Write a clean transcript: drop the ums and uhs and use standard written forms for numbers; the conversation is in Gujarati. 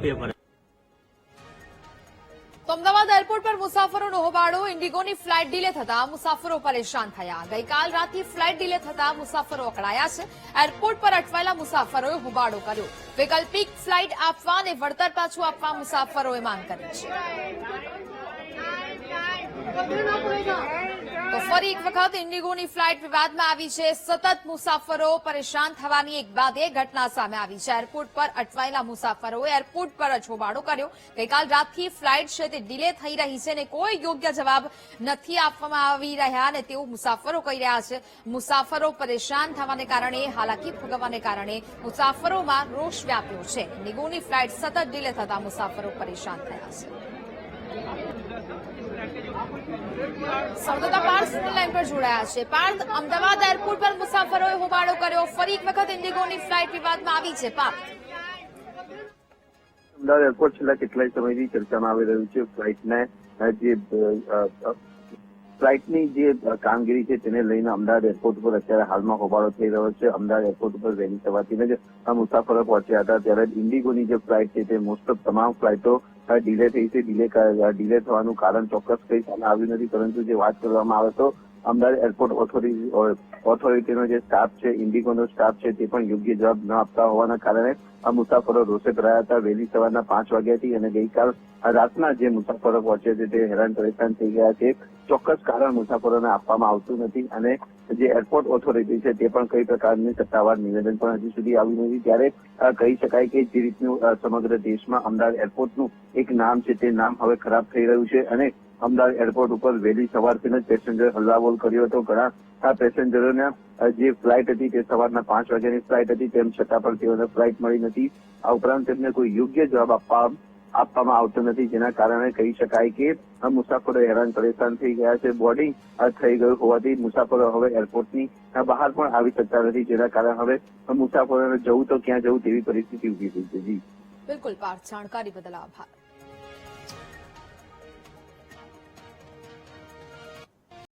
પેપર। તો અમદાવાદ એરપોર્ટ પર મુસાફરોનો હોબાળો, ઇન્ડિગોની ફ્લાઇટ ડીલે થતા મુસાફરો પરેશાન થયા। ગઈકાલ રાતથી ફ્લાઇટ ડીલે થતા મુસાફરો અકળાયા છે। એરપોર્ટ પર અટવાયેલા મુસાફરોએ હોબાળો કર્યો। વૈકલ્પિક ફ્લાઇટ આપવા અને વળતર પાછું આપવા મુસાફરોએ માંગ કરી છે। તો ફરી એક વખત ઇન્ડિગોની ફ્લાઇટ વિવાદમાં આવી છે। સતત મુસાફરો પરેશાન થવાની એક બાદ એક ઘટના સામે આવી છે। એરપોર્ટ પર અટવાયેલા મુસાફરોએ એરપોર્ટ પર જ હોબાળો કર્યો। ગઈકાલ રાતથી ફ્લાઇટ છે તે ડીલે થઈ રહી છે અને કોઈ યોગ્ય જવાબ નથી આપવામાં આવી રહ્યા અને તેવું મુસાફરો કહી રહ્યા છે। મુસાફરો પરેશાન થવાને કારણે, હાલાકી ભોગવવાને કારણે મુસાફરોમાં રોષ વ્યાપ્યો છે। ઇન્ડિગોની ફ્લાઇટ સતત ડીલે થતા મુસાફરો પરેશાન થયા છે। સંવાદદાતા પાર્થ લાઈન પર જોડાયા છે। પાર્થ, અમદાવાદ એરપોર્ટ પર મુસાફરોએ હોબાળો કર્યો, ફરી એક વખત ઇન્ડિગોની ફ્લાઇટ વિવાદમાં આવી છે। પાર્થ, અમદાવાદ એરપોર્ટ છેલ્લા કેટલાય સમયથી ચર્ચામાં આવી રહ્યું છે। ફ્લાઇટની જે કામગીરી છે તેને લઈને અમદાવાદ એરપોર્ટ પર અત્યારે હાલમાં હોબાળો થઈ રહ્યો છે। અમદાવાદ એરપોર્ટ ઉપર વહેલી સવારથી જ મુસાફરો પહોંચ્યા હતા, ત્યારે ઇન્ડિગોની જે ફ્લાઇટ છે તે મોસ્ટ ઓફ તમામ ફ્લાઇટો ડીલે થઈ છે। ડીલે થવાનું કારણ ચોક્કસ કઈ સામે આવ્યું નથી, પરંતુ જે વાત કરવામાં આવે તો અમદાવાદ એરપોર્ટ ઓથોરિટીનો જે સ્ટાફ છે, ઇન્ડિગોનો સ્ટાફ છે, તે પણ યોગ્ય જવાબ ન આપતા હોવાના કારણે આ મુસાફરો રોષે ભરાયા હતા। વહેલી સવારના 5 વાગ્યાથી અને ગઈકાલ રાતના જે મુસાફરો પહોંચ્યા છે તે હેરાન પરેશાન થઈ ગયા છે। ચોક્કસ કારણ મુસાફરોને આપવામાં આવતું નથી અને જે એરપોર્ટ ઓથોરિટી છે તે પણ કઈ પ્રકારની સત્તાવાર નિવેદન પણ હજી સુધી આવ્યું નથી। ત્યારે કહી શકાય કે જે રીતનું સમગ્ર દેશમાં અમદાવાદ એરપોર્ટનું એક નામ છે તે નામ હવે ખરાબ થઈ રહ્યું છે અને અમદાવાદ એરપોર્ટ ઉપર વહેલી સવારથી જ પેસેન્જર હલ્લાબોલ કર્યો હતો। ઘણા પેસેન્જરોને જે ફ્લાઇટ હતી તે સવારના 5 વાગ્યાની ફ્લાઇટ હતી, તેમ છતાં પણ તેઓને ફ્લાઇટ મળી નથી। આ ઉપરાંત તેમને કોઈ યોગ્ય જવાબ આપવામાં આવતો નથી, જેના કારણે કહી શકાય કે મુસાફરો હેરાન પરેશાન થઈ ગયા છે। બોર્ડિંગ થઈ ગયું હોવાથી મુસાફરો હવે એરપોર્ટની બહાર પણ આવી શકતા નથી, જેના કારણે હવે મુસાફરોને જવું તો ક્યાં જવું તેવી પરિસ્થિતિ ઉભી થઈ છે। જી બિલકુલ પાર્થ, જાણકારી બદલ આભાર।